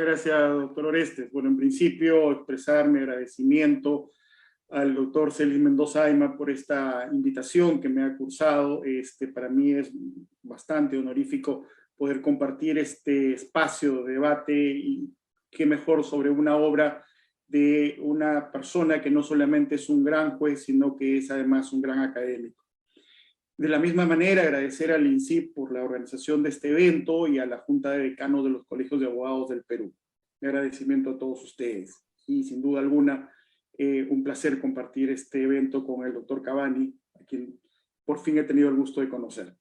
gracias, doctor Orestes. Bueno, en principio, expresar mi agradecimiento al doctor Celis Mendoza Ayma por esta invitación que me ha cursado. Para mí es bastante honorífico poder compartir este espacio de debate, y qué mejor sobre una obra de una persona que no solamente es un gran juez, sino que es además un gran académico. De la misma manera, agradecer al INCIP por la organización de este evento y a la Junta de Decanos de los Colegios de Abogados del Perú. Mi agradecimiento a todos ustedes. Y sin duda alguna, un placer compartir este evento con el doctor Cavani, a quien por fin he tenido el gusto de conocer.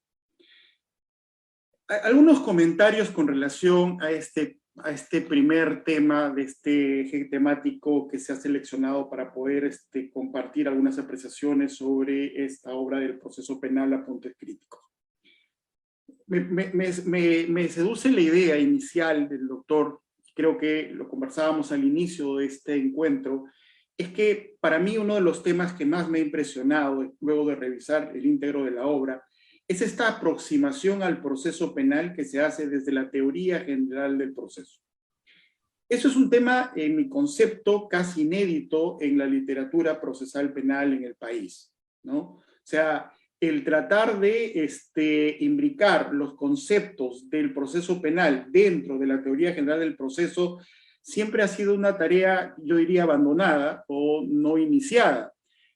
Algunos comentarios con relación a este primer tema de este eje temático que se ha seleccionado para poder compartir algunas apreciaciones sobre esta obra del proceso penal, Apuntes Críticos. Me seduce la idea inicial del doctor, creo que lo conversábamos al inicio de este encuentro, es que para mí uno de los temas que más me ha impresionado, luego de revisar el íntegro de la obra, es esta aproximación al proceso penal que se hace desde la teoría general del proceso. Eso es un tema, en mi concepto, casi inédito en la literatura procesal penal en el país, ¿no? O sea, el tratar de imbricar los conceptos del proceso penal dentro de la teoría general del proceso siempre ha sido una tarea, yo diría, abandonada o no iniciada.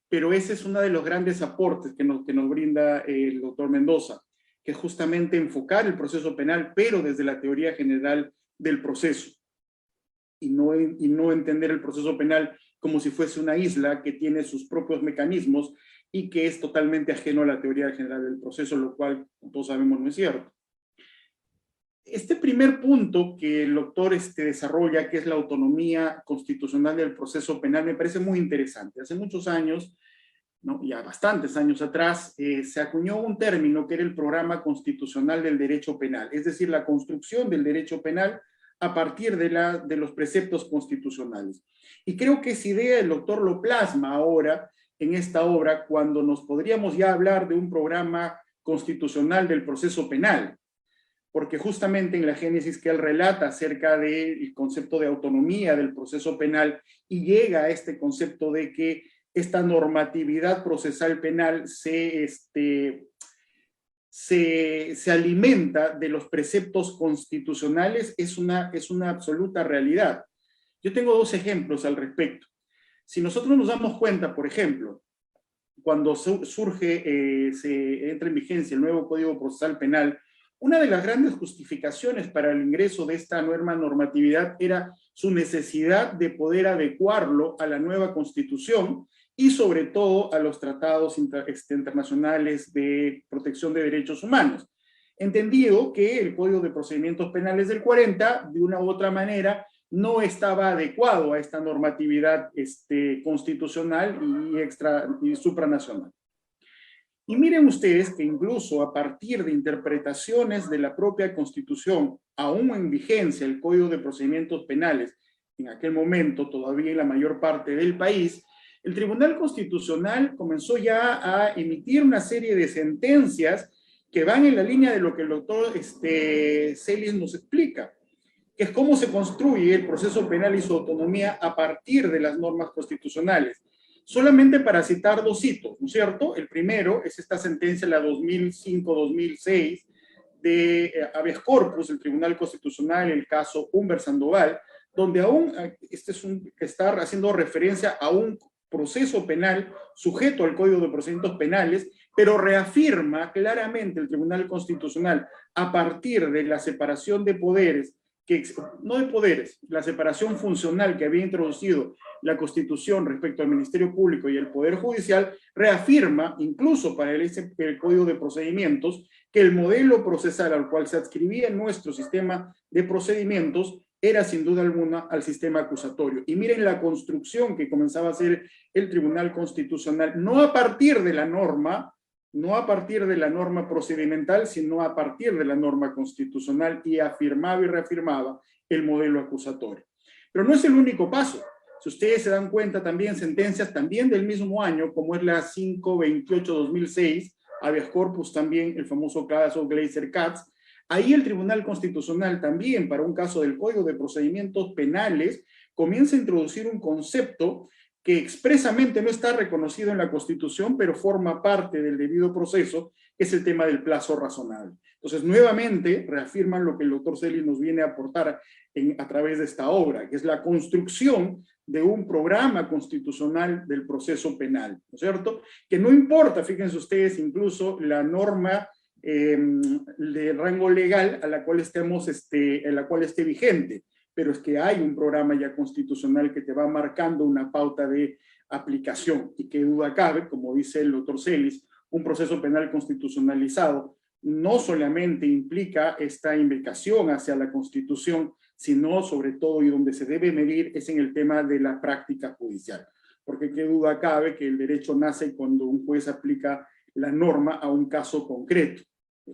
Pero ese es uno de los grandes aportes que nos brinda el doctor Mendoza, que es justamente enfocar el proceso penal, pero desde la teoría general del proceso, y no entender el proceso penal como si fuese una isla que tiene sus propios mecanismos y que es totalmente ajeno a la teoría general del proceso, lo cual todos sabemos no es cierto. Este primer punto que el doctor desarrolla, que es la autonomía constitucional del proceso penal, me parece muy interesante. Hace muchos años, ¿no? Ya bastantes años atrás, se acuñó un término que era el Programa Constitucional del Derecho Penal, es decir, la construcción del derecho penal a partir de los preceptos constitucionales. Y creo que esa idea el doctor lo plasma ahora en esta obra, cuando nos podríamos ya hablar de un programa constitucional del proceso penal, porque justamente en la génesis que él relata acerca del concepto de autonomía del proceso penal, y llega a este concepto de que esta normatividad procesal penal se alimenta de los preceptos constitucionales, es una absoluta realidad. Yo tengo dos ejemplos al respecto. Si nosotros nos damos cuenta, por ejemplo, cuando se entra en vigencia el nuevo Código Procesal Penal, una de las grandes justificaciones para el ingreso de esta nueva normatividad era su necesidad de poder adecuarlo a la nueva Constitución y sobre todo a los tratados internacionales de protección de derechos humanos. Entendido que el Código de Procedimientos Penales del 40, de una u otra manera, no estaba adecuado a esta normatividad constitucional y supranacional. Y miren ustedes que incluso a partir de interpretaciones de la propia Constitución, aún en vigencia el Código de Procedimientos Penales, en aquel momento todavía en la mayor parte del país, el Tribunal Constitucional comenzó ya a emitir una serie de sentencias que van en la línea de lo que el doctor Celis nos explica, que es cómo se construye el proceso penal y su autonomía a partir de las normas constitucionales. Solamente para citar dos hitos, ¿no es cierto? El primero es esta sentencia, la 2005-2006, de habeas corpus, el Tribunal Constitucional, el caso Humber Sandoval, donde aún que está haciendo referencia a un proceso penal sujeto al Código de Procedimientos Penales, pero reafirma claramente el Tribunal Constitucional a partir de la separación de poderes, no de poderes, la separación funcional que había introducido la Constitución respecto al Ministerio Público y el Poder Judicial, reafirma, incluso para el Código de Procedimientos, que el modelo procesal al cual se adscribía nuestro sistema de procedimientos era sin duda alguna al sistema acusatorio. Y miren la construcción que comenzaba a hacer el Tribunal Constitucional, no a partir de la norma procedimental, sino a partir de la norma constitucional, y afirmaba y reafirmaba el modelo acusatorio. Pero no es el único paso. Si ustedes se dan cuenta, también sentencias también del mismo año, como es la 528-2006, habeas corpus también, el famoso caso Glazer-Katz, Ahí el Tribunal Constitucional también, para un caso del Código de Procedimientos Penales, comienza a introducir un concepto que expresamente no está reconocido en la Constitución, pero forma parte del debido proceso, que es el tema del plazo razonable. Entonces, nuevamente, reafirman lo que el doctor Celis nos viene a aportar a través de esta obra, que es la construcción de un programa constitucional del proceso penal, ¿no es cierto? Que no importa, fíjense ustedes, incluso la norma de rango legal a la cual en la cual esté vigente, pero es que hay un programa ya constitucional que te va marcando una pauta de aplicación, y qué duda cabe, como dice el doctor Celis, un proceso penal constitucionalizado no solamente implica esta invocación hacia la Constitución, sino sobre todo, y donde se debe medir, es en el tema de la práctica judicial. Porque qué duda cabe que el derecho nace cuando un juez aplica la norma a un caso concreto.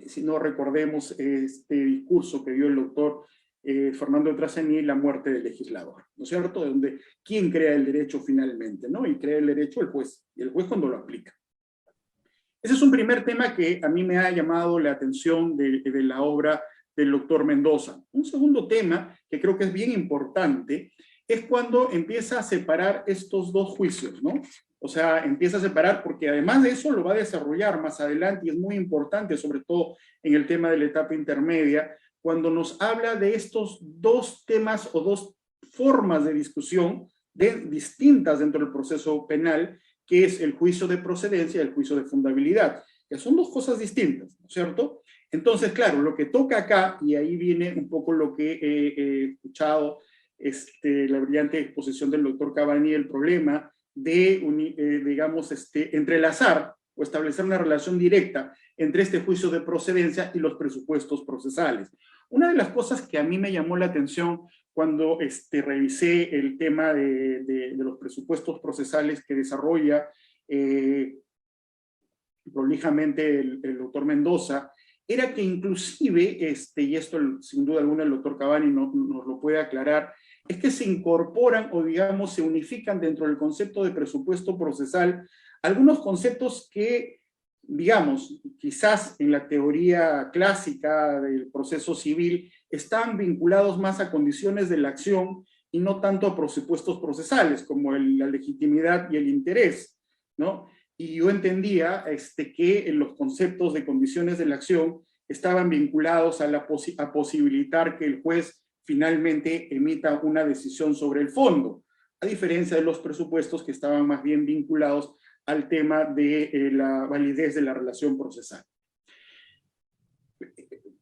Si no, recordemos este discurso que dio el doctor Fernando de Trasení, la muerte del legislador, ¿no es cierto? De donde, ¿quién crea el derecho finalmente? ¿No? Y crea el derecho el juez, y el juez cuando lo aplica. Ese es un primer tema que a mí me ha llamado la atención de la obra del doctor Mendoza. Un segundo tema que creo que es bien importante es cuando empieza a separar estos dos juicios, ¿no? O sea, empieza a separar porque además de eso lo va a desarrollar más adelante y es muy importante, sobre todo en el tema de la etapa intermedia, cuando nos habla de estos dos temas o dos formas de discusión distintas dentro del proceso penal, que es el juicio de procedencia y el juicio de fundabilidad, que son dos cosas distintas, ¿no es cierto? Entonces, claro, lo que toca acá, y ahí viene un poco lo que he escuchado, la brillante exposición del doctor Cavani, el problema de, digamos, entrelazar o establecer una relación directa entre este juicio de procedencia y los presupuestos procesales. Una de las cosas que a mí me llamó la atención cuando revisé el tema de los presupuestos procesales que desarrolla prolijamente el doctor Mendoza, era que inclusive, y esto sin duda alguna el doctor Cavani nos lo puede aclarar, es que se incorporan o digamos se unifican dentro del concepto de presupuesto procesal algunos conceptos que, digamos, quizás en la teoría clásica del proceso civil están vinculados más a condiciones de la acción y no tanto a presupuestos procesales, como la legitimidad y el interés, ¿no? Y yo entendía que los conceptos de condiciones de la acción estaban vinculados a posibilitar que el juez finalmente emita una decisión sobre el fondo, a diferencia de los presupuestos que estaban más bien vinculados al tema de la validez de la relación procesal.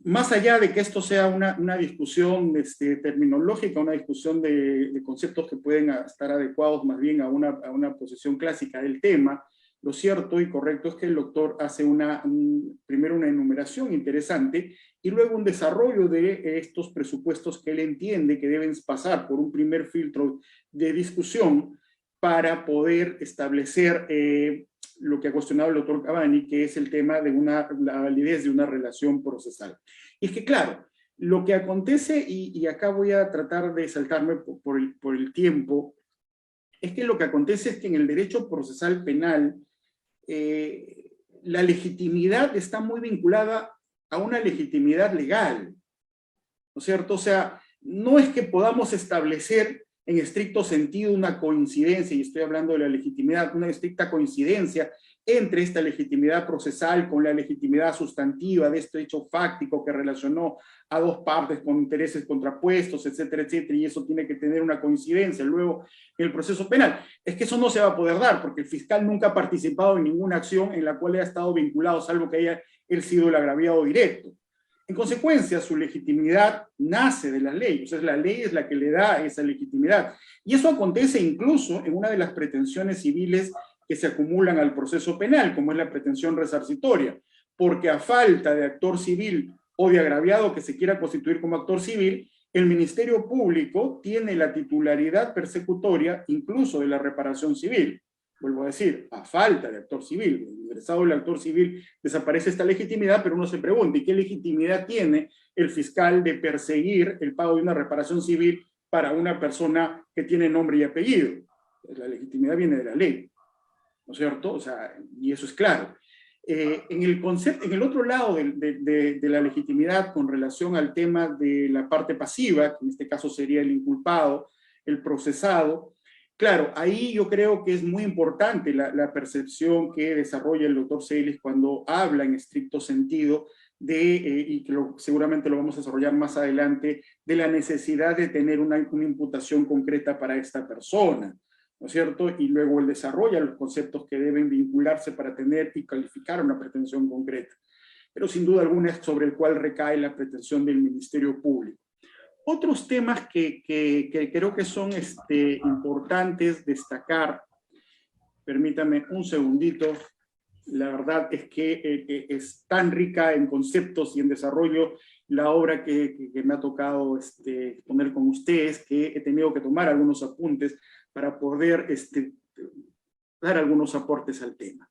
Más allá de que esto sea una discusión terminológica, una discusión de conceptos que pueden estar adecuados más bien a una posición clásica del tema, lo cierto y correcto es que el doctor hace primero una enumeración interesante y luego un desarrollo de estos presupuestos que él entiende que deben pasar por un primer filtro de discusión para poder establecer lo que ha cuestionado el doctor Cavani, que es el tema de la validez de una relación procesal. Y es que, claro, lo que acontece, y acá voy a tratar de saltarme por el tiempo, es que lo que acontece es que en el derecho procesal penal, la legitimidad está muy vinculada a una legitimidad legal, ¿no es cierto? O sea, no es que podamos establecer en estricto sentido una coincidencia, y estoy hablando de la legitimidad, una estricta coincidencia entre esta legitimidad procesal con la legitimidad sustantiva de este hecho fáctico que relacionó a dos partes con intereses contrapuestos, etcétera, etcétera, y eso tiene que tener una coincidencia luego en el proceso penal. Es que eso no se va a poder dar, porque el fiscal nunca ha participado en ninguna acción en la cual haya estado vinculado, salvo que haya él sido el agraviado directo. En consecuencia, su legitimidad nace de la ley, o sea, la ley es la que le da esa legitimidad. Y eso acontece incluso en una de las pretensiones civiles que se acumulan al proceso penal, como es la pretensión resarcitoria, porque a falta de actor civil o de agraviado que se quiera constituir como actor civil, el Ministerio Público tiene la titularidad persecutoria incluso de la reparación civil. Vuelvo a decir, a falta de actor civil, ingresado el actor civil, desaparece esta legitimidad, pero uno se pregunta, ¿y qué legitimidad tiene el fiscal de perseguir el pago de una reparación civil para una persona que tiene nombre y apellido? La legitimidad viene de la ley, ¿no es cierto? O sea, y eso es claro. En el otro lado de la legitimidad con relación al tema de la parte pasiva, que en este caso sería el inculpado, el procesado, claro, ahí yo creo que es muy importante la percepción que desarrolla el doctor Celis cuando habla en estricto sentido y que seguramente lo vamos a desarrollar más adelante, de la necesidad de tener una imputación concreta para esta persona, ¿no es cierto? Y luego él desarrolla los conceptos que deben vincularse para tener y calificar una pretensión concreta. Pero sin duda alguna es sobre el cual recae la pretensión del Ministerio Público. Otros temas que creo que son importantes destacar, permítame un segundito, la verdad es que es tan rica en conceptos y en desarrollo la obra que me ha tocado poner con ustedes, que he tenido que tomar algunos apuntes para poder dar algunos aportes al tema.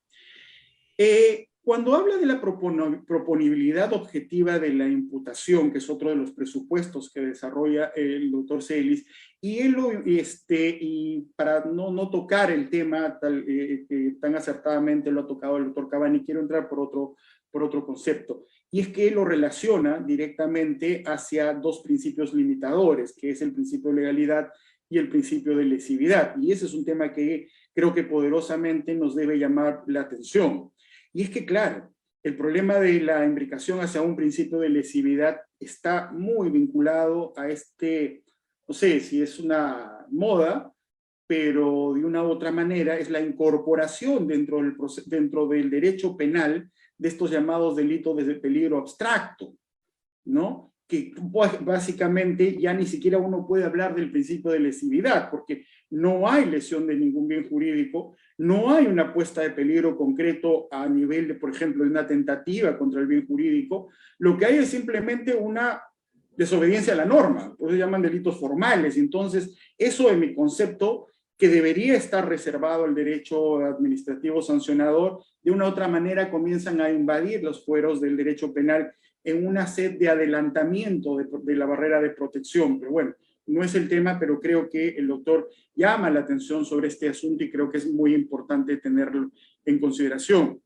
Cuando habla de la proponibilidad objetiva de la imputación, que es otro de los presupuestos que desarrolla el doctor Celis, y para no tocar el tema que tan acertadamente lo ha tocado el doctor Cavani, quiero entrar por otro concepto, y es que él lo relaciona directamente hacia dos principios limitadores, que es el principio de legalidad y el principio de lesividad, y ese es un tema que creo que poderosamente nos debe llamar la atención. Y es que, claro, el problema de la imbricación hacia un principio de lesividad está muy vinculado a no sé si es una moda, pero de una u otra manera es la incorporación dentro del derecho penal de estos llamados delitos de peligro abstracto, ¿no? Que básicamente ya ni siquiera uno puede hablar del principio de lesividad, porque no hay lesión de ningún bien jurídico, no hay una puesta de peligro concreto a nivel de, por ejemplo, de una tentativa contra el bien jurídico, lo que hay es simplemente una desobediencia a la norma, por eso llaman delitos formales. Entonces, eso en mi concepto, que debería estar reservado al derecho administrativo sancionador, de una u otra manera comienzan a invadir los fueros del derecho penal en una sed de adelantamiento de la barrera de protección. Pero bueno, no es el tema, pero creo que el doctor llama la atención sobre este asunto y creo que es muy importante tenerlo en consideración.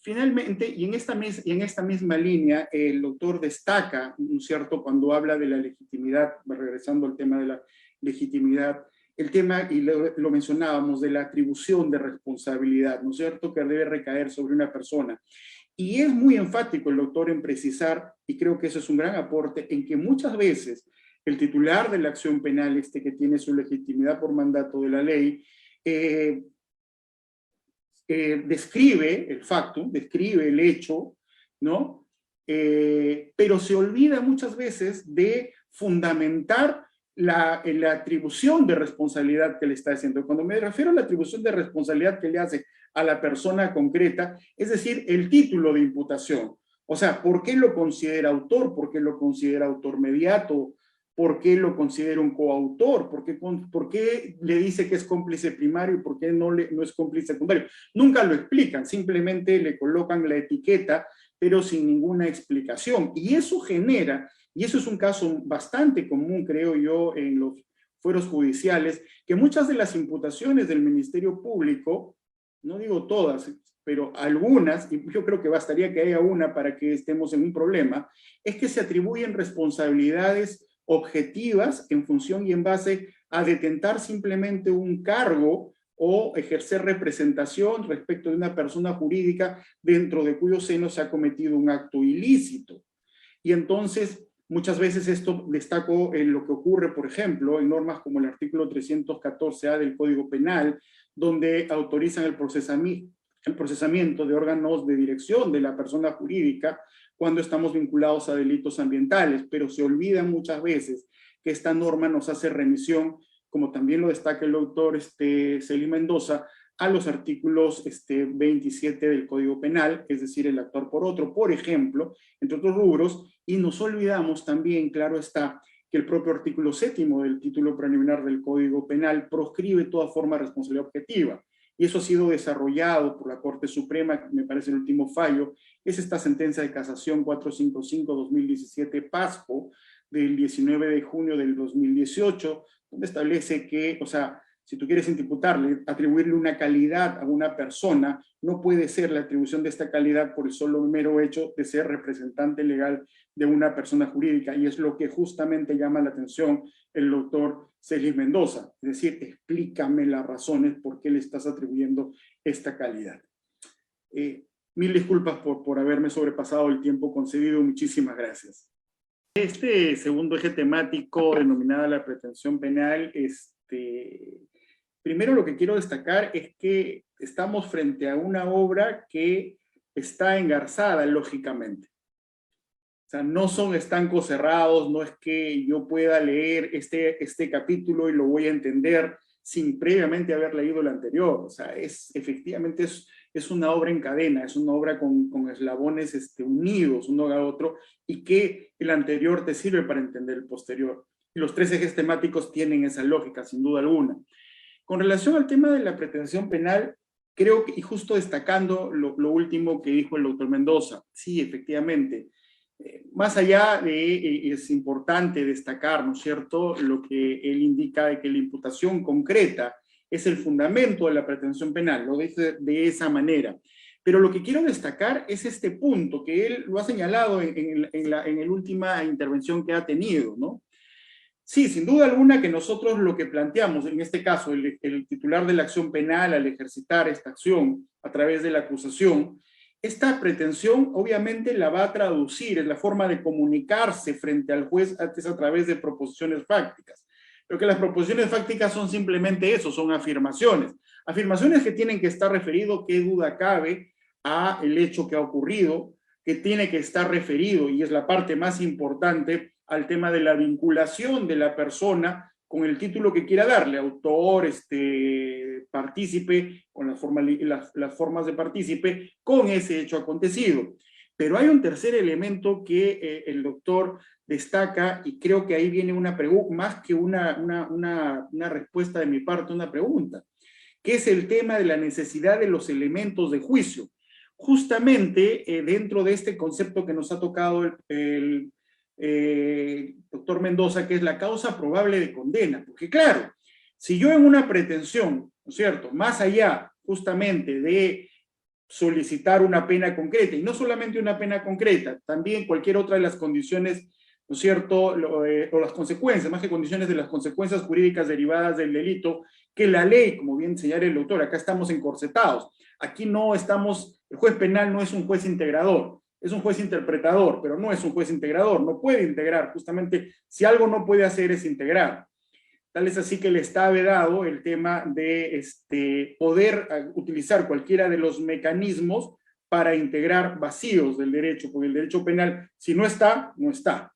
Finalmente, y en esta misma línea, el doctor destaca, ¿no es cierto?, cuando habla de la legitimidad, regresando al tema de la legitimidad, el tema, y lo mencionábamos, de la atribución de responsabilidad, ¿no es cierto?, que debe recaer sobre una persona. Y es muy enfático el doctor en precisar, y creo que eso es un gran aporte, en que muchas veces el titular de la acción penal, que tiene su legitimidad por mandato de la ley, describe el facto, describe el hecho, ¿no? Pero se olvida muchas veces de fundamentar la atribución de responsabilidad que le está haciendo. Cuando me refiero a la atribución de responsabilidad que le hace a la persona concreta, es decir, el título de imputación. O sea, ¿por qué lo considera autor? ¿Por qué lo considera autor mediato? ¿Por qué lo considera un coautor? ¿Por qué le dice que es cómplice primario y por qué no es cómplice secundario? Nunca lo explican, simplemente le colocan la etiqueta, pero sin ninguna explicación. Y eso genera, y eso es un caso bastante común, creo yo, en los fueros judiciales, que muchas de las imputaciones del Ministerio Público, no digo todas, pero algunas, y yo creo que bastaría que haya una para que estemos en un problema, es que se atribuyen responsabilidades objetivas en función y en base a detentar simplemente un cargo o ejercer representación respecto de una persona jurídica dentro de cuyo seno se ha cometido un acto ilícito. Y entonces, muchas veces esto destaco en lo que ocurre, por ejemplo, en normas como el artículo 314A del Código Penal, donde autorizan el procesamiento de órganos de dirección de la persona jurídica cuando estamos vinculados a delitos ambientales, pero se olvida muchas veces que esta norma nos hace remisión, como también lo destaca el doctor Celis Mendoza, a los artículos 27 del Código Penal, es decir, el actuar por otro, por ejemplo, entre otros rubros, y nos olvidamos también, claro está, que el propio artículo 7º del título preliminar del Código Penal proscribe toda forma de responsabilidad objetiva. Y eso ha sido desarrollado por la Corte Suprema, me parece el último fallo, es esta sentencia de casación 455-2017 Pasco, del 19 de junio del 2018, donde establece que, o sea, Si tú quieres imputarle, atribuirle una calidad a una persona, no puede ser la atribución de esta calidad por el solo mero hecho de ser representante legal de una persona jurídica, y es lo que justamente llama la atención el doctor Celis Mendoza. Es decir, explícame las razones por qué le estás atribuyendo esta calidad. Mil disculpas por haberme sobrepasado el tiempo concedido. Muchísimas gracias. Este segundo eje temático, denominada la pretensión penal, primero lo que quiero destacar es que estamos frente a una obra que está engarzada lógicamente. O sea, no son estancos cerrados, no es que yo pueda leer este capítulo y lo voy a entender sin previamente haber leído el anterior. O sea, efectivamente es una obra en cadena, es una obra con eslabones unidos uno a otro, y que el anterior te sirve para entender el posterior. Y los tres ejes temáticos tienen esa lógica, sin duda alguna. Con relación al tema de la pretensión penal, creo que, y justo destacando lo último que dijo el doctor Mendoza, sí, efectivamente, más allá de, es importante destacar, ¿no es cierto?, lo que él indica de que la imputación concreta es el fundamento de la pretensión penal, lo dice de esa manera. Pero lo que quiero destacar es este punto, que él lo ha señalado en la última intervención que ha tenido, ¿no? Sí, sin duda alguna que nosotros lo que planteamos, en este caso, el titular de la acción penal al ejercitar esta acción a través de la acusación, esta pretensión obviamente la va a traducir en la forma de comunicarse frente al juez antes a través de proposiciones fácticas. Pero que las proposiciones fácticas son simplemente eso, son afirmaciones. Afirmaciones que tienen que estar referido, qué duda cabe, a el hecho que ha ocurrido, que tiene que estar referido, y es la parte más importante, al tema de la vinculación de la persona con el título que quiera darle, autor, partícipe, con las formas de partícipe, con ese hecho acontecido. Pero hay un tercer elemento que el doctor destaca, y creo que ahí viene una pregunta, más que una respuesta de mi parte, una pregunta, que es el tema de la necesidad de los elementos de juicio. Justamente dentro de este concepto que nos ha tocado el doctor Mendoza, que es la causa probable de condena. Porque claro, si yo en una pretensión, ¿no es cierto?, más allá justamente de solicitar una pena concreta, y no solamente una pena concreta, también cualquier otra de las condiciones, ¿no es cierto?, o las consecuencias, más que condiciones, de las consecuencias jurídicas derivadas del delito, que la ley, como bien señala el doctor, acá estamos encorsetados, aquí no estamos, el juez penal no es un juez integrador, es un juez interpretador, pero no es un juez integrador, no puede integrar, justamente si algo no puede hacer es integrar. Tal es así que le está vedado el tema de poder utilizar cualquiera de los mecanismos para integrar vacíos del derecho, porque el derecho penal, si no está, no está.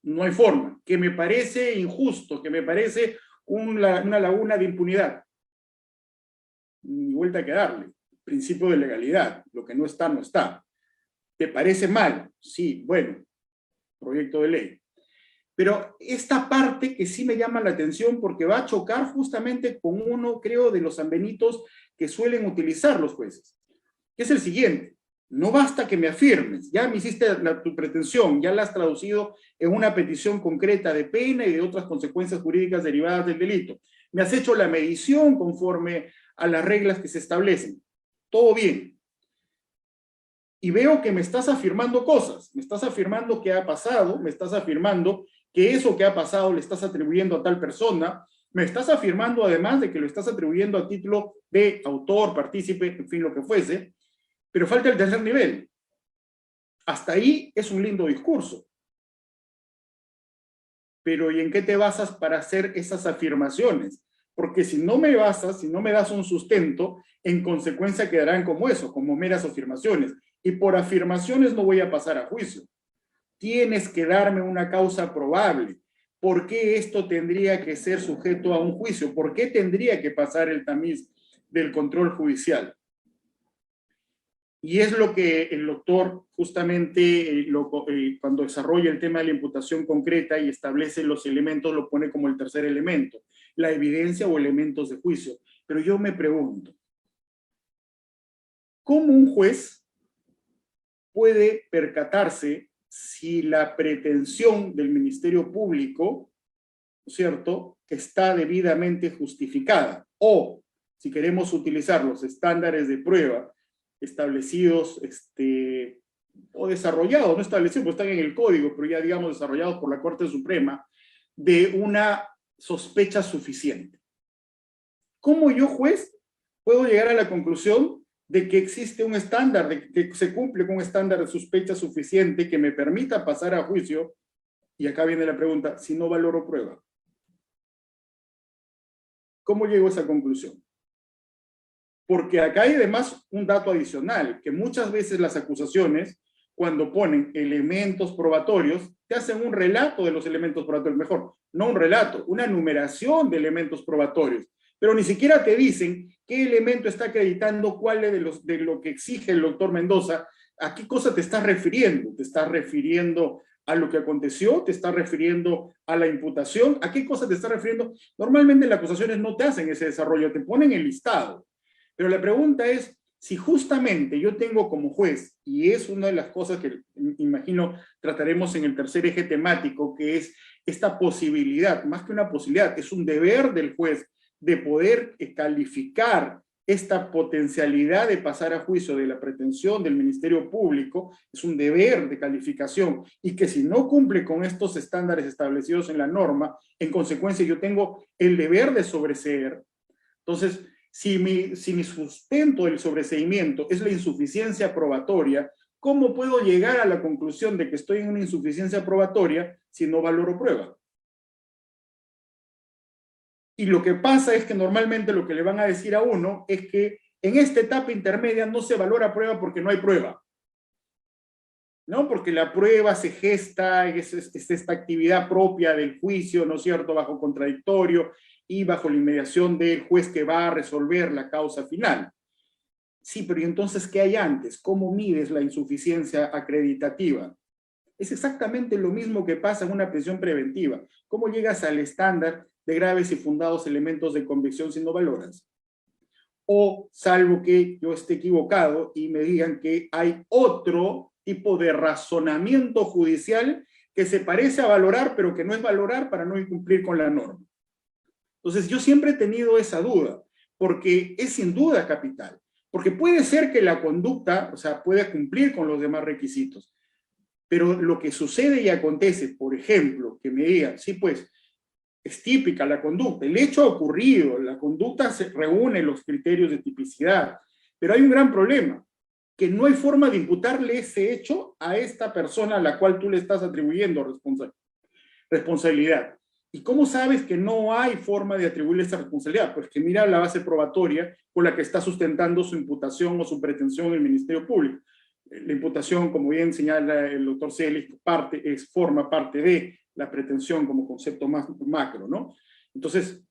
No hay forma. Que me parece injusto, que me parece una laguna de impunidad. Ni vuelta que darle. Principio de legalidad. Lo que no está, no está. ¿Te parece mal? Sí, bueno, proyecto de ley. Pero esta parte que sí me llama la atención porque va a chocar justamente con uno, creo, de los sanbenitos que suelen utilizar los jueces, que es el siguiente: no basta que me afirmes, ya me hiciste tu pretensión, ya la has traducido en una petición concreta de pena y de otras consecuencias jurídicas derivadas del delito. Me has hecho la medición conforme a las reglas que se establecen. Todo bien. Y veo que me estás afirmando cosas, me estás afirmando qué ha pasado, me estás afirmando que eso que ha pasado le estás atribuyendo a tal persona, me estás afirmando además de que lo estás atribuyendo a título de autor, partícipe, en fin, lo que fuese, pero falta el tercer nivel. Hasta ahí es un lindo discurso. Pero ¿y en qué te basas para hacer esas afirmaciones? Porque si no me basas, si no me das un sustento, en consecuencia quedarán como eso, como meras afirmaciones. Y por afirmaciones no voy a pasar a juicio. Tienes que darme una causa probable. ¿Por qué esto tendría que ser sujeto a un juicio? ¿Por qué tendría que pasar el tamiz del control judicial? Y es lo que el doctor justamente cuando desarrolla el tema de la imputación concreta y establece los elementos, lo pone como el tercer elemento, la evidencia o elementos de juicio. Pero yo me pregunto, ¿cómo un juez puede percatarse si la pretensión del Ministerio Público, ¿no es cierto?, está debidamente justificada, o si queremos utilizar los estándares de prueba establecidos o desarrollados, no establecidos, pues están en el código, pero ya digamos desarrollados por la Corte Suprema, de una sospecha suficiente. ¿Cómo yo, juez, puedo llegar a la conclusión de que existe un estándar, de que se cumple con un estándar de sospecha suficiente que me permita pasar a juicio? Y acá viene la pregunta, si no valoro prueba. ¿Cómo llego a esa conclusión? Porque acá hay además un dato adicional, que muchas veces las acusaciones, cuando ponen elementos probatorios, te hacen un relato de los elementos probatorios, mejor, no un relato, una enumeración de elementos probatorios, pero ni siquiera te dicen qué elemento está acreditando, cuál de lo que exige el doctor Mendoza, a qué cosa te estás refiriendo. ¿Te estás refiriendo a lo que aconteció? ¿Te estás refiriendo a la imputación? ¿A qué cosa te estás refiriendo? Normalmente las acusaciones no te hacen ese desarrollo, te ponen el listado. Pero la pregunta es, si justamente yo tengo como juez, y es una de las cosas que imagino trataremos en el tercer eje temático, que es esta posibilidad, más que una posibilidad, es un deber del juez de poder calificar esta potencialidad de pasar a juicio de la pretensión del Ministerio Público, es un deber de calificación, y que si no cumple con estos estándares establecidos en la norma, en consecuencia yo tengo el deber de sobreseer. Entonces, si mi sustento del sobreseimiento es la insuficiencia probatoria, ¿cómo puedo llegar a la conclusión de que estoy en una insuficiencia probatoria si no valoro prueba? Y lo que pasa es que normalmente lo que le van a decir a uno es que en esta etapa intermedia no se valora prueba porque no hay prueba. ¿No? Porque la prueba se gesta, es esta actividad propia del juicio, ¿no es cierto?, bajo contradictorio y bajo la inmediación del juez que va a resolver la causa final. Sí, pero ¿y entonces qué hay antes? ¿Cómo mides la insuficiencia acreditativa? Es exactamente lo mismo que pasa en una prisión preventiva. ¿Cómo llegas al estándar de graves y fundados elementos de convicción si no valoras? O salvo que yo esté equivocado y me digan que hay otro tipo de razonamiento judicial que se parece a valorar, pero que no es valorar para no incumplir con la norma. Entonces, yo siempre he tenido esa duda, porque es sin duda capital. Porque puede ser que la conducta, o sea, pueda cumplir con los demás requisitos, pero lo que sucede y acontece, por ejemplo, que me digan, sí, pues, es típica la conducta, el hecho ha ocurrido, la conducta se reúne los criterios de tipicidad, pero hay un gran problema, que no hay forma de imputarle ese hecho a esta persona a la cual tú le estás atribuyendo responsabilidad. ¿Y cómo sabes que no hay forma de atribuirle esa responsabilidad? Pues que mira la base probatoria con la que está sustentando su imputación o su pretensión en el Ministerio Público. La imputación, como bien señala el doctor Celis, forma parte de la pretensión como concepto más macro, ¿no? Entonces,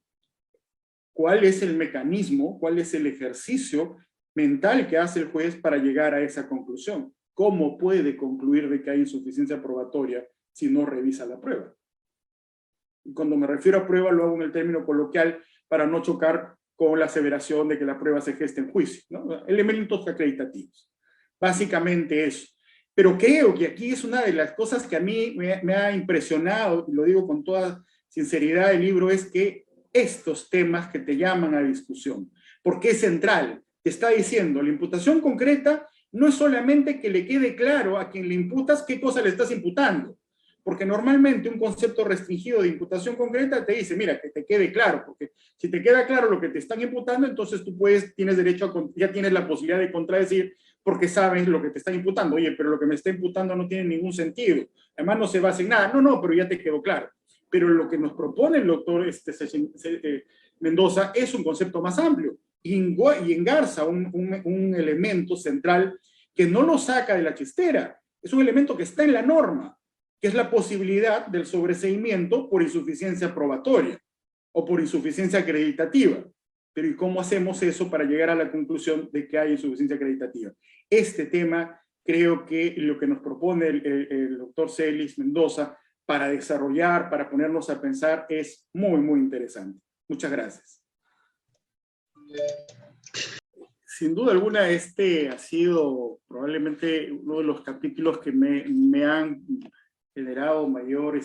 ¿cuál es el mecanismo, cuál es el ejercicio mental que hace el juez para llegar a esa conclusión? ¿Cómo puede concluir de que hay insuficiencia probatoria si no revisa la prueba? Y cuando me refiero a prueba lo hago en el término coloquial para no chocar con la aseveración de que la prueba se gesta en juicio, ¿no? Elementos acreditativos. Básicamente eso. Pero creo que aquí es una de las cosas que a mí me ha impresionado, y lo digo con toda sinceridad del libro, es que estos temas que te llaman a discusión, porque es central, te está diciendo, la imputación concreta no es solamente que le quede claro a quien le imputas qué cosa le estás imputando, porque normalmente un concepto restringido de imputación concreta te dice, mira, que te quede claro, porque si te queda claro lo que te están imputando, entonces tú tienes derecho ya tienes la posibilidad de contradecir porque sabes lo que te están imputando. Oye, pero lo que me está imputando no tiene ningún sentido. Además no se basa en nada. No, pero ya te quedó claro. Pero lo que nos propone el doctor Mendoza es un concepto más amplio y engarza un elemento central que no lo saca de la chistera. Es un elemento que está en la norma, que es la posibilidad del sobreseimiento por insuficiencia probatoria o por insuficiencia acreditativa. Pero ¿y cómo hacemos eso para llegar a la conclusión de que hay insuficiencia acreditativa? Este tema creo que lo que nos propone el doctor Celis Mendoza para desarrollar, para ponernos a pensar, es muy, muy interesante. Muchas gracias. Sin duda alguna, este ha sido probablemente uno de los capítulos que me han generado mayor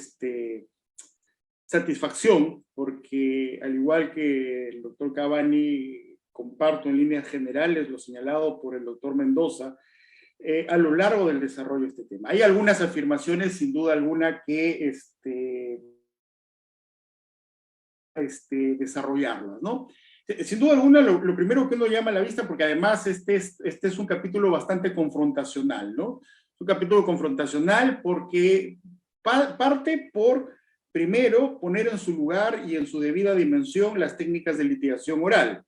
satisfacción, porque al igual que el doctor Cavani, comparto en líneas generales lo señalado por el doctor Mendoza, a lo largo del desarrollo de este tema. Hay algunas afirmaciones, sin duda alguna, que desarrollarlas, ¿no? Sin duda alguna, lo primero que uno llama a la vista, porque además este es un capítulo bastante confrontacional, ¿no? Es un capítulo confrontacional porque parte por, primero, poner en su lugar y en su debida dimensión las técnicas de litigación oral,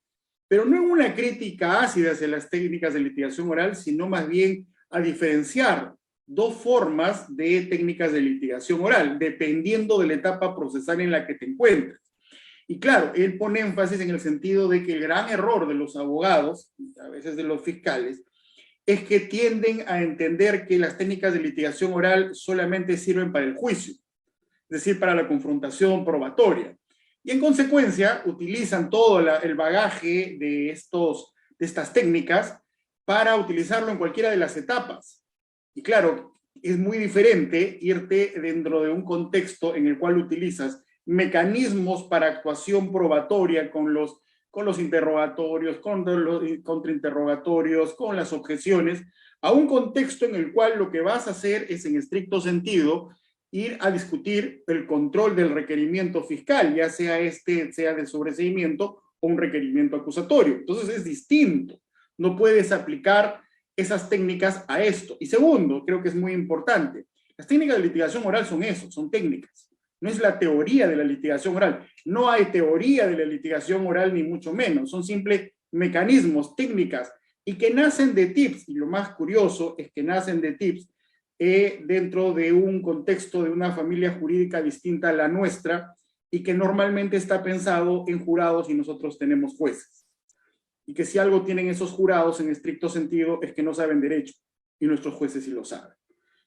pero no en una crítica ácida hacia las técnicas de litigación oral, sino más bien a diferenciar dos formas de técnicas de litigación oral, dependiendo de la etapa procesal en la que te encuentres. Y claro, él pone énfasis en el sentido de que el gran error de los abogados, a veces de los fiscales, es que tienden a entender que las técnicas de litigación oral solamente sirven para el juicio, es decir, para la confrontación probatoria. Y en consecuencia utilizan todo el bagaje de estas técnicas para utilizarlo en cualquiera de las etapas. Y claro, es muy diferente irte dentro de un contexto en el cual utilizas mecanismos para actuación probatoria con los interrogatorios, con los contrainterrogatorios, con las objeciones, a un contexto en el cual lo que vas a hacer es, en estricto sentido, ir a discutir el control del requerimiento fiscal, ya sea sea de sobreseimiento o un requerimiento acusatorio. Entonces es distinto. No puedes aplicar esas técnicas a esto. Y segundo, creo que es muy importante, las técnicas de litigación oral son eso, son técnicas. No es la teoría de la litigación oral. No hay teoría de la litigación oral, ni mucho menos. Son simples mecanismos, técnicas, y que nacen de tips. Y lo más curioso es que nacen de tips dentro de un contexto de una familia jurídica distinta a la nuestra y que normalmente está pensado en jurados y nosotros tenemos jueces. Y que si algo tienen esos jurados en estricto sentido es que no saben derecho y nuestros jueces sí lo saben.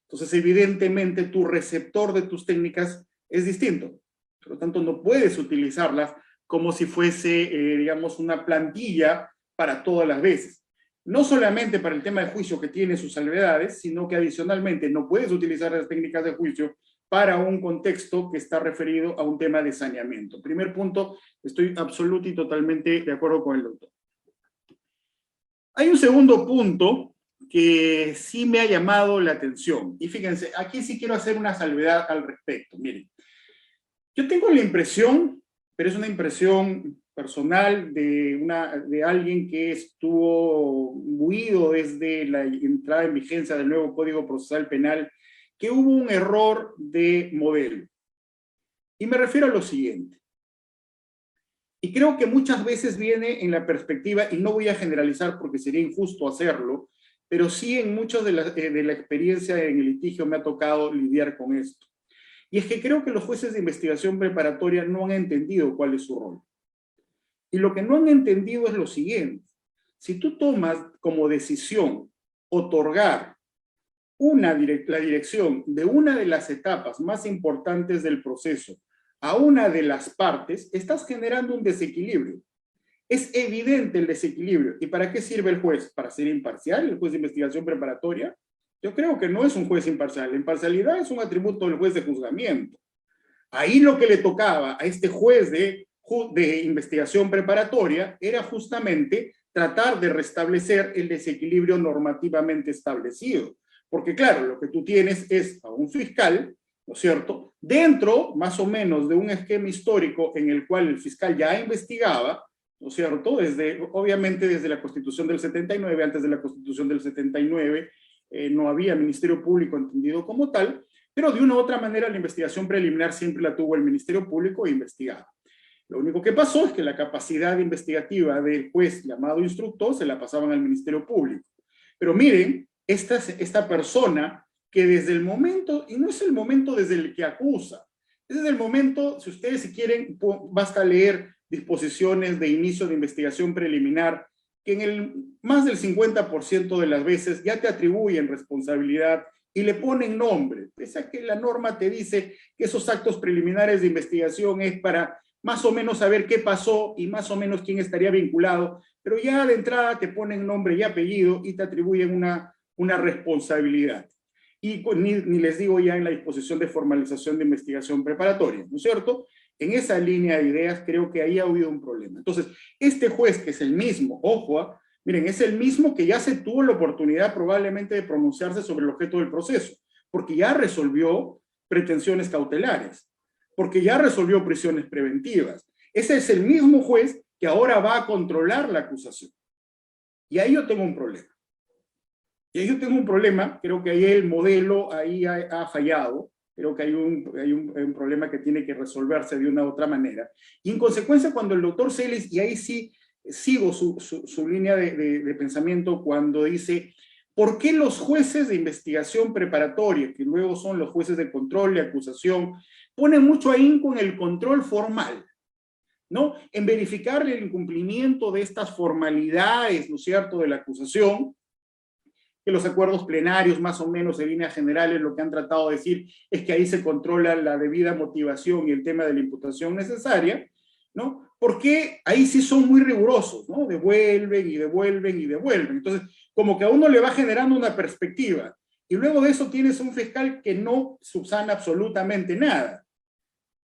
Entonces, evidentemente, tu receptor de tus técnicas es distinto. Por lo tanto, no puedes utilizarlas como si fuese, digamos, una plantilla para todas las veces. No solamente para el tema de juicio, que tiene sus salvedades, sino que adicionalmente no puedes utilizar las técnicas de juicio para un contexto que está referido a un tema de saneamiento. Primer punto, estoy absoluto y totalmente de acuerdo con el doctor. Hay un segundo punto que sí me ha llamado la atención. Y fíjense, aquí sí quiero hacer una salvedad al respecto. Miren, yo tengo la impresión, pero es una impresión personal de alguien que estuvo imbuido desde la entrada en vigencia del nuevo Código Procesal Penal, que hubo un error de modelo. Y me refiero a lo siguiente. Y creo que muchas veces viene en la perspectiva, y no voy a generalizar porque sería injusto hacerlo, pero sí en muchos de la experiencia en el litigio me ha tocado lidiar con esto. Y es que creo que los jueces de investigación preparatoria no han entendido cuál es su rol. Y lo que no han entendido es lo siguiente. Si tú tomas como decisión otorgar la dirección de una de las etapas más importantes del proceso a una de las partes, estás generando un desequilibrio. Es evidente el desequilibrio. ¿Y para qué sirve el juez? ¿Para ser imparcial, el juez de investigación preparatoria? Yo creo que no es un juez imparcial. La imparcialidad es un atributo del juez de juzgamiento. Ahí lo que le tocaba a este juez de investigación preparatoria era justamente tratar de restablecer el desequilibrio normativamente establecido. Porque claro, lo que tú tienes es a un fiscal, ¿no es cierto?, dentro más o menos de un esquema histórico en el cual el fiscal ya investigaba, ¿no es cierto?, obviamente desde la Constitución del 79, antes de la Constitución del 79, no había Ministerio Público entendido como tal, pero de una u otra manera la investigación preliminar siempre la tuvo el Ministerio Público e investigaba. Lo único que pasó es que la capacidad investigativa del juez llamado instructor se la pasaban al Ministerio Público. Pero miren, esta persona que desde el momento, y no es el momento desde el que acusa, es desde el momento, si ustedes si quieren, basta leer disposiciones de inicio de investigación preliminar, que en más del 50% de las veces ya te atribuyen responsabilidad y le ponen nombre, pese a que la norma te dice que esos actos preliminares de investigación es para más o menos saber qué pasó y más o menos quién estaría vinculado, pero ya de entrada te ponen nombre y apellido y te atribuyen una responsabilidad. Y ni les digo ya en la disposición de formalización de investigación preparatoria, ¿no es cierto? En esa línea de ideas creo que ahí ha habido un problema. Entonces, este juez, que es el mismo, ojo, miren, es el mismo que ya se tuvo la oportunidad probablemente de pronunciarse sobre el objeto del proceso, porque ya resolvió pretensiones cautelares, porque ya resolvió prisiones preventivas. Ese es el mismo juez que ahora va a controlar la acusación. Y ahí yo tengo un problema. Y ahí yo tengo un problema, creo que ahí el modelo ahí ha fallado, creo que hay un problema que tiene que resolverse de una u otra manera. Y en consecuencia, cuando el doctor Celis, y ahí sí sigo su línea de pensamiento, cuando dice, ¿por qué los jueces de investigación preparatoria, que luego son los jueces de control y acusación, ponen mucho ahínco en el control formal? ¿No? En verificar el incumplimiento de estas formalidades, ¿no es cierto?, de la acusación, que los acuerdos plenarios, más o menos en líneas generales, lo que han tratado de decir es que ahí se controla la debida motivación y el tema de la imputación necesaria, ¿no? Porque ahí sí son muy rigurosos, ¿no? Devuelven y devuelven y devuelven. Entonces, como que a uno le va generando una perspectiva. Y luego de eso tienes un fiscal que no subsana absolutamente nada.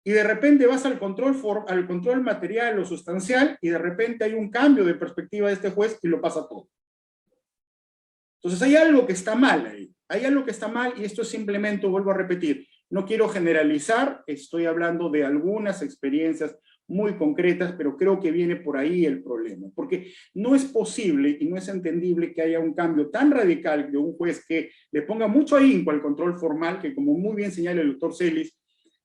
Y de repente vas al control material o sustancial y de repente hay un cambio de perspectiva de este juez y lo pasa todo. Entonces hay algo que está mal ahí, hay algo que está mal y esto es simplemente, vuelvo a repetir, no quiero generalizar, estoy hablando de algunas experiencias muy concretas, pero creo que viene por ahí el problema, porque no es posible y no es entendible que haya un cambio tan radical de un juez que le ponga mucho ahínco al control formal, que como muy bien señala el doctor Celis,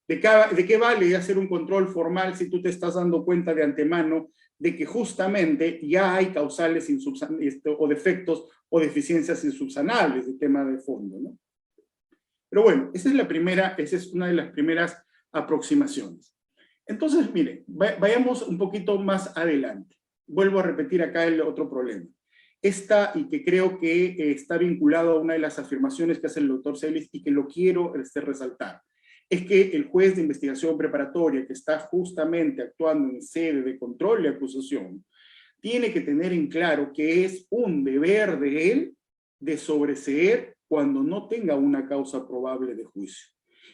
¿de qué vale hacer un control formal si tú te estás dando cuenta de antemano de que justamente ya hay causales o defectos o deficiencias insubsanables de tema de fondo, ¿no? Pero bueno, esa es una de las primeras aproximaciones. Entonces, miren, vayamos un poquito más adelante. Vuelvo a repetir acá el otro problema. Y que creo que está vinculado a una de las afirmaciones que hace el doctor Celis y que lo quiero resaltar. Es que el juez de investigación preparatoria que está justamente actuando en sede de control y acusación tiene que tener en claro que es un deber de él de sobreseer cuando no tenga una causa probable de juicio.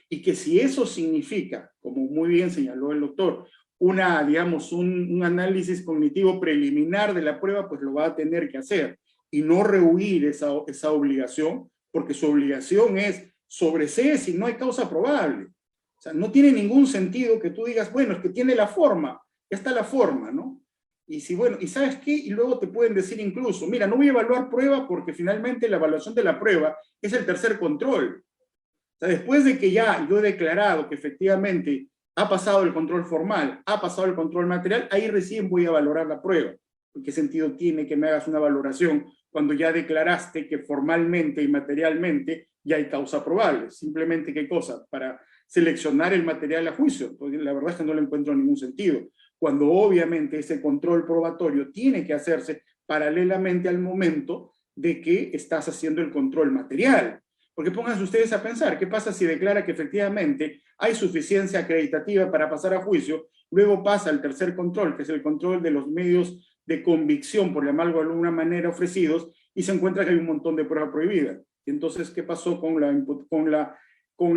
Y que si eso significa, como muy bien señaló el doctor, digamos, un análisis cognitivo preliminar de la prueba, pues lo va a tener que hacer y no rehuir esa obligación, porque su obligación es sobreseer si no hay causa probable. O sea, no tiene ningún sentido que tú digas, bueno, es que tiene la forma, ya está la forma, ¿no? Y ¿sabes qué? Y luego te pueden decir incluso, mira, no voy a evaluar prueba porque finalmente la evaluación de la prueba es el tercer control. O sea, después de que ya yo he declarado que efectivamente ha pasado el control formal, ha pasado el control material, ahí recién voy a valorar la prueba. ¿En qué sentido tiene que me hagas una valoración cuando ya declaraste que formalmente y materialmente ya hay causa probable? Simplemente, ¿qué cosa? Para seleccionar el material a juicio. Porque la verdad es que no le encuentro ningún sentido. Cuando obviamente ese control probatorio tiene que hacerse paralelamente al momento de que estás haciendo el control material. Porque pónganse ustedes a pensar, ¿qué pasa si declara que efectivamente hay suficiencia acreditativa para pasar a juicio? Luego pasa al tercer control, que es el control de los medios de convicción, por llamarlo de alguna manera, ofrecidos, y se encuentra que hay un montón de pruebas prohibidas. Entonces, ¿qué pasó con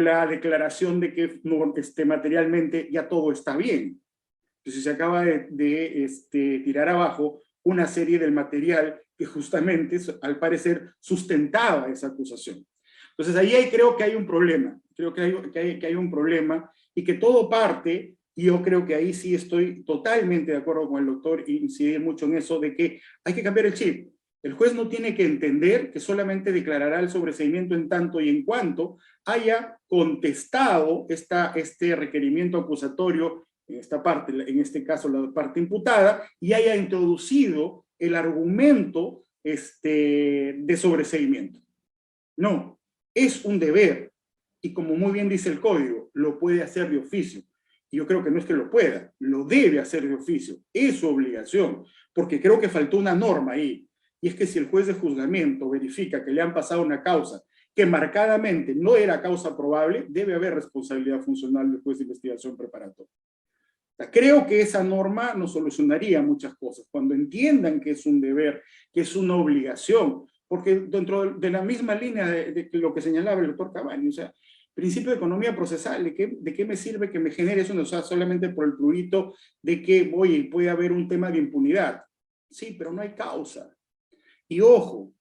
la declaración de que materialmente ya todo está bien? Entonces se acaba de tirar abajo una serie del material que justamente, al parecer, sustentaba esa acusación. Entonces ahí creo que hay un problema, creo que hay un problema y que todo parte, y yo creo que ahí sí estoy totalmente de acuerdo con el doctor y incidir mucho en eso, de que hay que cambiar el chip. El juez no tiene que entender que solamente declarará el sobreseimiento en tanto y en cuanto haya contestado este requerimiento acusatorio en esta parte, en este caso la parte imputada, y haya introducido el argumento de sobreseimiento. No, es un deber, y como muy bien dice el código, lo puede hacer de oficio. Y yo creo que no es que lo pueda, lo debe hacer de oficio, es su obligación, porque creo que faltó una norma ahí, y es que si el juez de juzgamiento verifica que le han pasado una causa que marcadamente no era causa probable, debe haber responsabilidad funcional del juez de investigación preparatoria. Creo que esa norma nos solucionaría muchas cosas, cuando entiendan que es un deber, que es una obligación, porque dentro de la misma línea de lo que señalaba el doctor Cabaño, o sea, principio de economía procesal. ¿De qué me sirve que me genere eso? O sea, solamente por el prurito de que, puede haber un tema de impunidad. Sí, pero no hay causa. Y ojo,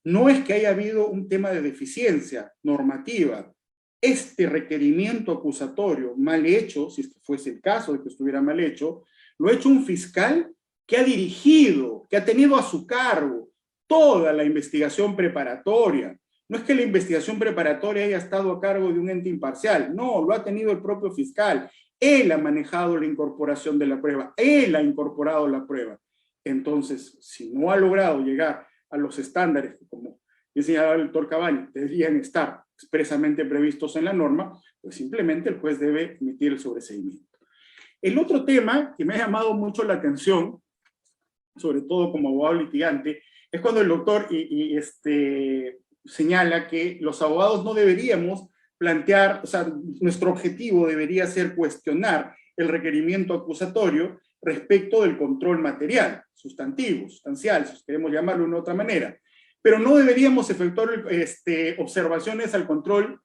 no es que haya habido un tema de deficiencia normativa. Este requerimiento acusatorio mal hecho, si fuese el caso de que estuviera mal hecho, lo ha hecho un fiscal que ha dirigido, que ha tenido a su cargo toda la investigación preparatoria. No es que la investigación preparatoria haya estado a cargo de un ente imparcial, no, lo ha tenido el propio fiscal. Él ha manejado la incorporación de la prueba, él ha incorporado la prueba. Entonces, si no ha logrado llegar a los estándares que, como bien señalaba el doctor Cabañas, deberían estar expresamente previstos en la norma, pues simplemente el juez debe emitir el sobreseimiento. El otro tema que me ha llamado mucho la atención, sobre todo como abogado litigante, es cuando el doctor señala que los abogados no deberíamos plantear, o sea, nuestro objetivo debería ser cuestionar el requerimiento acusatorio respecto del control material, sustantivo, sustancial, si queremos llamarlo de una otra manera. Pero no deberíamos efectuar observaciones al control,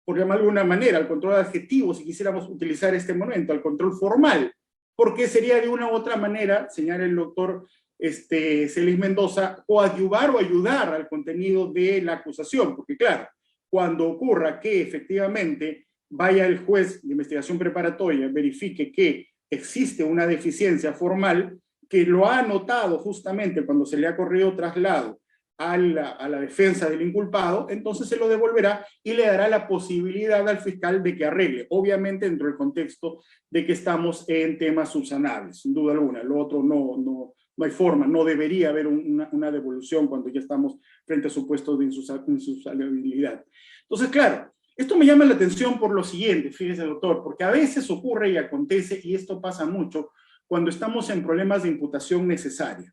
por llamarlo de alguna manera, al control adjetivo, si quisiéramos utilizar este momento, al control formal, porque sería de una u otra manera, señala el doctor Celis Mendoza, coadyuvar o ayudar al contenido de la acusación, porque claro, cuando ocurra que efectivamente vaya el juez de investigación preparatoria, verifique que existe una deficiencia formal, que lo ha notado justamente cuando se le ha corrido traslado a la defensa del inculpado, entonces se lo devolverá y le dará la posibilidad al fiscal de que arregle, obviamente dentro del contexto de que estamos en temas subsanables, sin duda alguna. Lo otro no hay forma, no debería haber una devolución cuando ya estamos frente a supuestos de insusabilidad. Entonces, claro, esto me llama la atención por lo siguiente, fíjese, doctor, porque a veces ocurre y acontece, y esto pasa mucho, cuando estamos en problemas de imputación necesaria.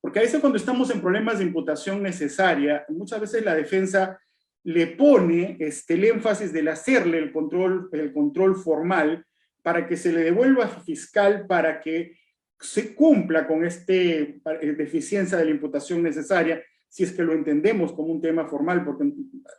Porque a veces cuando estamos en problemas de imputación necesaria, muchas veces la defensa le pone el énfasis del hacerle el control formal para que se le devuelva al fiscal para que se cumpla con deficiencia de la imputación necesaria, si es que lo entendemos como un tema formal, porque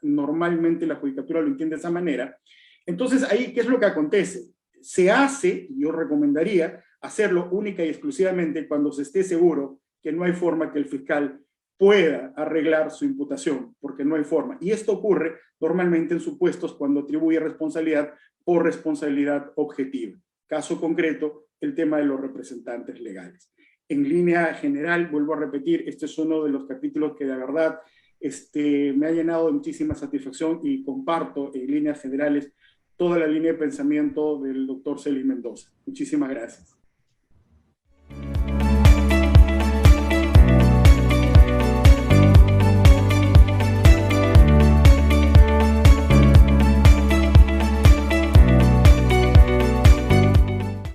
normalmente la judicatura lo entiende de esa manera. Entonces, ahí, ¿qué es lo que acontece? Se hace, y yo recomendaría, hacerlo única y exclusivamente cuando se esté seguro que no hay forma que el fiscal pueda arreglar su imputación, porque no hay forma. Y esto ocurre normalmente en supuestos cuando atribuye responsabilidad por responsabilidad objetiva. Caso concreto, el tema de los representantes legales. En línea general, vuelvo a repetir, este es uno de los capítulos que de verdad me ha llenado de muchísima satisfacción y comparto en líneas generales toda la línea de pensamiento del doctor Celis Mendoza. Muchísimas gracias.